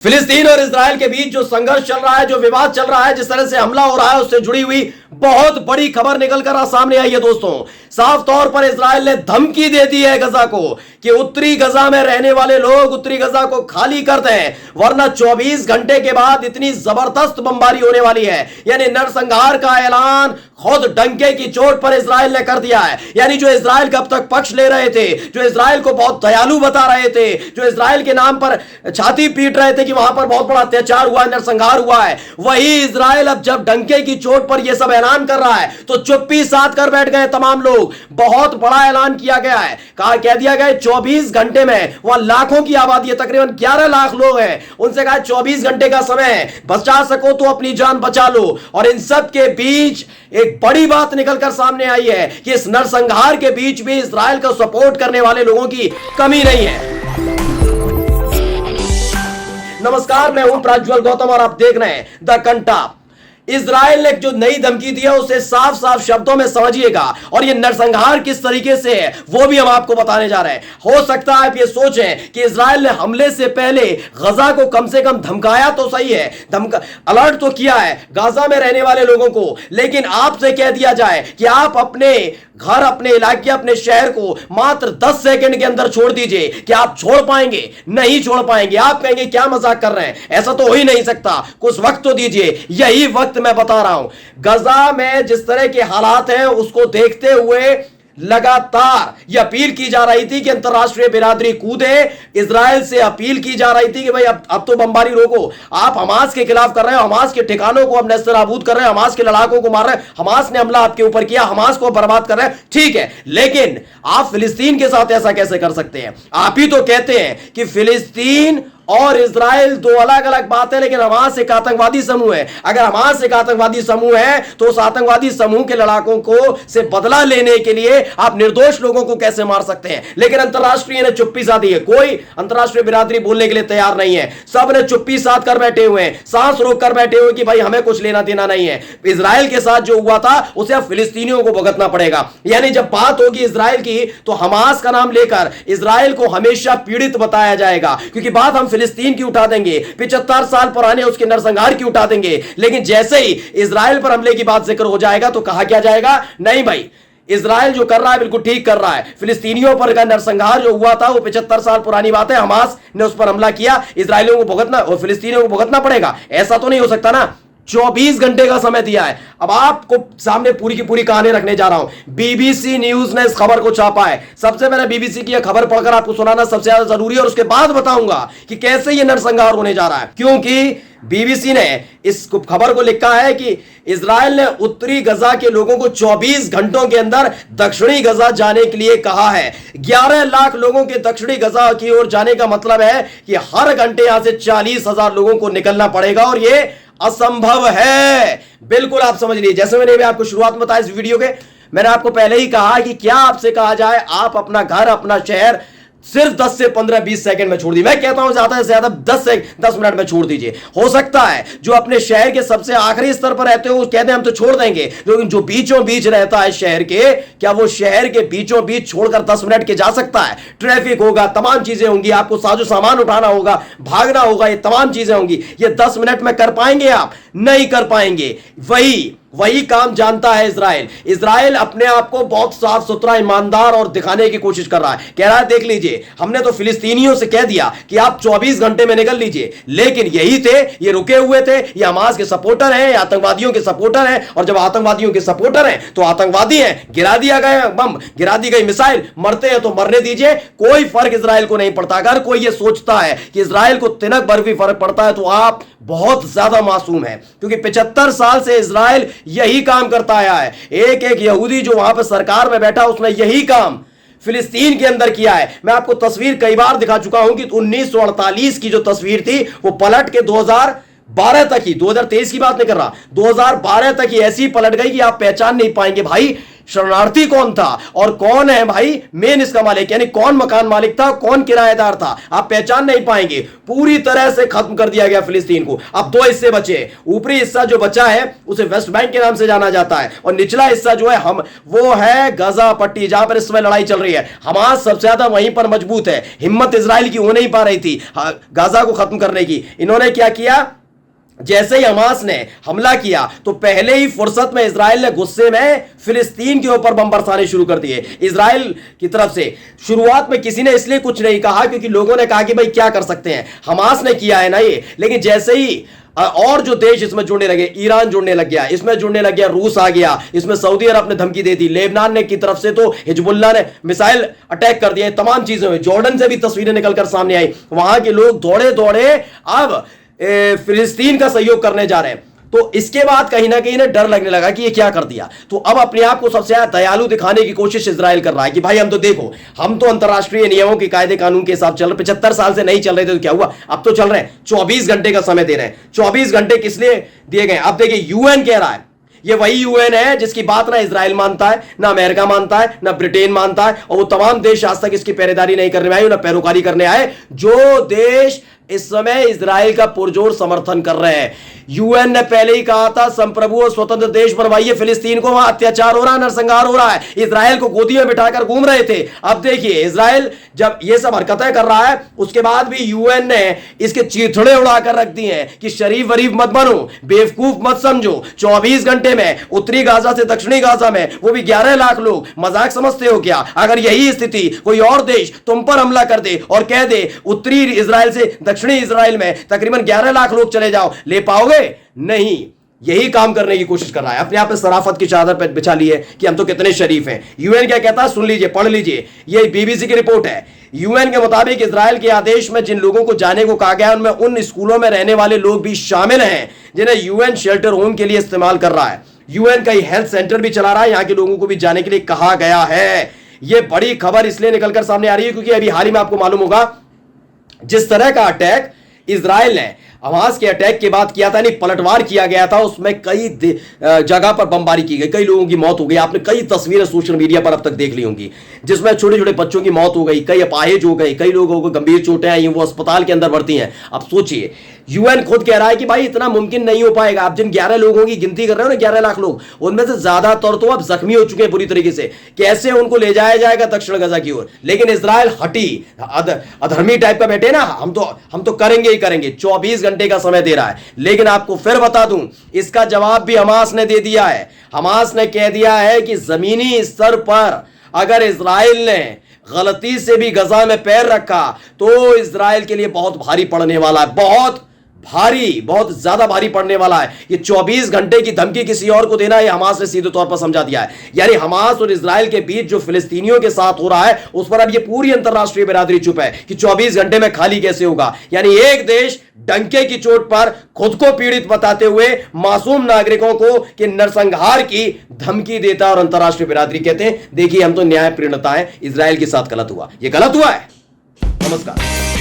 फिलिस्तीन और इजराइल के बीच जो संघर्ष चल रहा है, जो विवाद चल रहा है, जिस तरह से हमला हो रहा है, उससे जुड़ी हुई बहुत बड़ी खबर निकलकर सामने आई है। दोस्तों, साफ तौर पर इजराइल ने धमकी दे दी है गजा को कि उत्तरी गजा में रहने वाले लोग उत्तरी गजा को खाली कर दें, वरना 24 घंटे के बाद इतनी जबरदस्त बमबारी होने वाली है। यानी नरसंहार का ऐलान खुद डंके की चोट पर इजराइल ने कर दिया है। यानी जो इजराइल का अब तक पक्ष ले रहे थे, जो इजराइल को बहुत दयालु बता रहे थे, जो इजराइल के नाम पर छाती पीट रहे थे कि वहां पर बहुत बड़ा अत्याचार हुआ है, नरसंहार हुआ है, वही इजराइल अब जब डंके की चोट पर यह सब ऐलान कर रहा है तो चुप्पी साध कर बैठ गए तमाम लोग। बहुत बड़ा ऐलान किया गया है, कह दिया गया 24 घंटे में वहां लाखों की आबादी है, तकरीबन 11 लाख लोग हैं, उनसे कहा 24 घंटे का समय, बचा सको तो अपनी जान बचा लो। और इन सब के बीच एक बड़ी बात निकलकर सामने आई है कि इस नरसंहार के बीच भी इजराइल को सपोर्ट करने वाले लोगों की कमी नहीं है। नमस्कार, मैं हूं प्रज्वल गौतम और आप देख रहे हैं द कंटाप। इजराइल ने जो नई धमकी दी है उसे साफ साफ शब्दों में समझिएगा, और ये नरसंहार किस तरीके से है वो भी हम आपको बताने जा रहे हैं। हो सकता है आप ये सोचें कि इजराइल ने हमले से पहले गजा को कम से कम धमकाया तो सही है, अलर्ट तो किया है गाजा में रहने वाले लोगों को, लेकिन आपसे कह दिया जाए कि आप अपने घर, अपने इलाके, अपने शहर को मात्र 10 सेकंड के अंदर छोड़ दीजिए, कि आप छोड़ पाएंगे? नहीं छोड़ पाएंगे। आप कहेंगे क्या मजाक कर रहे हैं, ऐसा तो हो ही नहीं सकता, कुछ वक्त तो दीजिए। यही वक्त मैं बता रहा हूं। गजा में जिस तरह के हालात हैं उसको देखते हुए लगातार यह अपील की जा रही थी कि अंतरराष्ट्रीय बिरादरी कूदे। इजराइल से अपील की जा रही थी कि भाई अब तो बमबारी रोको, आप हमास के खिलाफ कर रहे हो, हमास के ठिकानों को अब नेस्तनाबूद कर रहे हो, हमास के लड़ाकों को मार रहे हैं, हमास ने हमला आपके ऊपर किया, हमास को बर्बाद कर रहे हैं, ठीक है, लेकिन आप फिलिस्तीन के साथ ऐसा कैसे कर सकते हैं? आप ही तो कहते हैं कि फिलिस्तीन और इजराइल दो अलग अलग बात है, लेकिन हमास एक आतंकवादी समूह है। अगर हमास एक आतंकवादी समूह है तो उस आतंकवादी समूह के लड़ाकों को से बदला लेने के लिए आप निर्दोष लोगों को कैसे मार सकते हैं? लेकिन अंतरराष्ट्रीय ने चुप्पी साधी है, कोई अंतरराष्ट्रीय बिरादरी बोलने के लिए तैयार नहीं है। सब ने चुप्पी साध कर बैठे हुए हैं, सांस रोक कर बैठे हुए कि भाई हमें कुछ लेना देना नहीं है। इजराइल के साथ जो हुआ था उसे अब फिलिस्तीनियों को भुगतना पड़ेगा। यानी जब बात होगी इजराइल की तो हमास का नाम लेकर इजराइल को हमेशा पीड़ित बताया जाएगा, क्योंकि बात हम फिलिस्तीन की उठा देंगे, 75 साल पुराने उसके नरसंहार की उठा देंगे, लेकिन जैसे ही इजराइल पर हमले की बात जिक्र हो जाएगा तो कहा क्या जाएगा, नहीं भाई इजराइल जो कर रहा है बिल्कुल ठीक कर रहा है, फिलिस्तीनियों पर का नरसंहार जो हुआ था वो 75 साल पुरानी बात है, हमास ने उस पर हमला किया, इजराइलियों को भुगतना और फिलिस्तीनियों को भुगतना पड़ेगा। ऐसा तो नहीं हो सकता ना। 24 घंटे का समय दिया है। अब आपको सामने पूरी की पूरी कहानी रखने जा रहा हूं। बीबीसी न्यूज ने इस खबर को छापा है। सबसे पहले बीबीसी की यह खबर पढ़कर आपको सुनाना सबसे ज्यादा जरूरी है, और उसके बाद बताऊंगा कि कैसे यह नरसंहार होने जा रहा है। क्योंकि बीबीसी ने इस खबर को लिखा है कि इजराइल ने उत्तरी गजा के लोगों को 24 घंटों के अंदर दक्षिणी गजा जाने के लिए कहा है। 11 लाख लोगों के दक्षिणी गजा की ओर जाने का मतलब है कि हर घंटे यहां से 40,000 लोगों को निकलना पड़ेगा, और यह असंभव है। बिल्कुल आप समझ लीजिए, जैसे मैंने आपको शुरुआत में बताया इस वीडियो के, मैंने आपको पहले ही कहा कि क्या आपसे कहा जाए आप अपना घर, अपना शहर सिर्फ 10 से 15-20 सेकंड में छोड़ दी। मैं कहता हूं ज्यादा से ज्यादा 10 मिनट में छोड़ दीजिए। हो सकता है जो अपने शहर के सबसे आखिरी स्तर पर रहते हो वो कहते हैं हम तो छोड़ देंगे, लेकिन जो बीचों बीच रहता है शहर के, क्या वो शहर के बीचों बीच छोड़कर 10 मिनट के जा सकता है? ट्रैफिक होगा, तमाम चीजें होंगी, आपको साजो सामान उठाना होगा, भागना होगा, ये तमाम चीजें होंगी। ये 10 मिनट में कर पाएंगे आप? नहीं कर पाएंगे। वही काम जानता है इजराइल। इजराइल अपने आप को बहुत साफ सुथरा, ईमानदार और दिखाने की कोशिश कर रहा है। कह रहा है देख लीजिए, हमने तो फिलिस्तीनियों से कह दिया कि आप 24 घंटे में निकल लीजिए, लेकिन यही थे, ये रुके हुए थे, ये हमास के सपोर्टर हैं, ये आतंकवादियों के सपोर्टर हैं, और जब आतंकवादियों के सपोर्टर हैं तो आतंकवादी हैं। गिरा दिया गया बम, गिरा दी गई मिसाइल, मरते हैं तो मरने दीजिए, कोई फर्क इजराइल को नहीं पड़ता। अगर कोई ये सोचता है कि इजराइल को तिनक भर भी फर्क पड़ता है तो आप बहुत ज्यादा मासूम है, क्योंकि 75 साल से इजराइल यही काम करता आया है। एक यहूदी जो वहां पर सरकार में बैठा उसने यही काम फिलिस्तीन के अंदर किया है। मैं आपको तस्वीर कई बार दिखा चुका हूं कि 1948 की जो तस्वीर थी वो पलट के 2012 तक ही, 2023 की बात नहीं कर रहा, 2012 तक ही ऐसी पलट गई कि आप पहचान नहीं पाएंगे। भाई शरणार्थी कौन था और कौन है भाई मेन इसका मालिक, यानी कौन मकान मालिक था, कौन किराएदार था, आप पहचान नहीं पाएंगे। पूरी तरह से खत्म कर दिया गया फिलिस्तीन को। अब दो हिस्से बचे, ऊपरी हिस्सा जो बचा है उसे वेस्ट बैंक के नाम से जाना जाता है, और निचला हिस्सा जो है हम वो है गाजा पट्टी, जहां पर इस समय लड़ाई चल रही है। हमास सबसे ज्यादा वहीं पर मजबूत है। हिम्मत इजराइल की हो नहीं पा रही थी गाजा को खत्म करने की। इन्होंने क्या किया, जैसे ही हमास ने हमला किया तो पहले ही फुर्सत में इजराइल ने गुस्से में फिलिस्तीन के ऊपर बम बरसाने शुरू कर दिए। इजराइल की तरफ से शुरुआत में किसी ने इसलिए कुछ नहीं कहा क्योंकि लोगों ने कहा कि भाई क्या कर सकते हैं, हमास ने किया है ना ये। लेकिन जैसे ही और जो देश इसमें जुड़ने लगे, ईरान जुड़ने लग गया, इसमें जुड़ने लग गया, रूस आ गया, इसमें सऊदी अरब ने धमकी दे दी, लेबनान ने की तरफ से तो हिजबुल्लाह ने मिसाइल अटैक कर दिए, तमाम चीजें हुई। जॉर्डन से भी तस्वीरें निकलकर सामने आई, वहां के लोग दौड़े दौड़े अब फिलिस्तीन का सहयोग करने जा रहे हैं। तो इसके बाद कहीं ना कहीं डर लगने लगा कि ये क्या कर दिया। तो अब अपने आप को सबसे ज्यादा दयालु दिखाने की कोशिश इजराइल कर रहा है कि भाई हम तो देखो, हम तो अंतरराष्ट्रीय नियमों के कायदे कानून के हिसाब चल रहे। 75 साल से नहीं चल रहे थे तो क्या हुआ, अब तो चल रहे हैं। 24 घंटे का समय दे रहे हैं। 24 घंटे किस लिए दिए गए? अब देखिए यूएन कह रहा है, ये वही यूएन है जिसकी बात ना इजराइल मानता है, ना अमेरिका मानता है, ना ब्रिटेन मानता है, और वो तमाम देश आज तक इसकी पहरेदारी नहीं करने आए, ना पैरोकारी करने आए। जो देश इस समय इजराइल का पुरजोर समर्थन कर रहे हैं। यूएन ने पहले ही कहा था संप्रभु और स्वतंत्र देश बनवाइए फिलिस्तीन को, वहां अत्याचार हो रहा है, नरसंहार हो रहा है। इजराइल को गोदी में बिठाकर घूम रहे थे। अब देखिए इजराइल जब ये सब हरकतें कर रहा है, उसके बाद भी यूएन ने इसके चीथड़े उड़ाकर रख दिए हैं कि शरीफ वरीफ मत बनो, बेवकूफ मत समझो। 24 घंटे में उत्तरी गाजा से दक्षिणी गाजा में वो भी 11 लाख लोग, मजाक समझते हो क्या? अगर यही स्थिति कोई और देश तुम पर हमला कर दे और कह दे उत्तरी इजराइल से दक्षिणी इजराइल में तकरीबन 11 लाख लोग चले जाओ, ले पाओगे? नहीं। यही काम करने की कोशिश कर रहा है, अपने आप पे सराफत की चादर पे बिछा ली है कि हम तो कितने शरीफ हैं। यूएन क्या कहता है सुन लीजिए, पढ़ लीजिए, ये बीबीसी की रिपोर्ट है। यूएन के मुताबिक इजराइल के आदेश में जिन लोगों को जाने को कहा गया उनमें उन स्कूलों में रहने वाले लोग भी शामिल हैं जिन्हें यूएन शेल्टर होम के लिए इस्तेमाल कर रहा है। यूएन का हेल्थ सेंटर भी चला रहा है, यहां के लोगों को भी जाने के लिए कहा गया है। यह बड़ी खबर इसलिए निकलकर सामने आ रही है क्योंकि अभी हाल ही में आपको मालूम होगा जिस तरह का अटैक इजराइल ने हमास के अटैक के बाद किया था, नहीं पलटवार किया गया था, उसमें कई जगह पर बमबारी की गई, कई लोगों की मौत हो गई। आपने कई तस्वीरें सोशल मीडिया पर अब तक देख ली होंगी जिसमें छोटे छोटे बच्चों की मौत हो गई, कई अपाहिज हो गए, कई लोगों को गंभीर चोटें आई, वो अस्पताल के अंदर भर्ती हैं। अब सोचिए, यूएन खुद कह रहा है कि भाई इतना मुमकिन नहीं हो पाएगा। आप जिन 11 लोगों की गिनती कर रहे हो ना, 11 लाख लोग, उनमें से ज्यादातर तो अब जख्मी हो चुके हैं बुरी तरीके से। कैसे उनको ले जाया जाएगा दक्षिण गाजा की ओर? लेकिन इजराइल हटी अधर्मी टाइप का बैठे ना, हम तो करेंगे ही करेंगे। 24 घंटे का समय दे रहा है। लेकिन आपको फिर बता दूं, इसका जवाब भी हमास ने दे दिया है। हमास ने कह दिया है कि जमीनी स्तर पर अगर इजराइल ने गलती से भी गजा में पैर रखा तो इजराइल के लिए बहुत भारी पड़ने वाला है, बहुत भारी, बहुत ज्यादा भारी पड़ने वाला है। ये 24 घंटे की धमकी किसी और को देना, ये हमास ने सीधे तौर पर समझा दिया है। यानी हमास और इजराइल के बीच जो फिलिस्तीनियों के साथ हो रहा है उस पर अब ये पूरी अंतरराष्ट्रीय बिरादरी चुप है कि 24 घंटे में खाली कैसे होगा। यानी एक देश डंके की चोट पर खुद को पीड़ित बताते हुए मासूम नागरिकों को कि नरसंहार की धमकी देता है और अंतरराष्ट्रीय बिरादरी कहते हैं देखिए हम तो न्याय प्रणेता हैं, इजराइल के साथ गलत हुआ। ये गलत हुआ है। नमस्कार।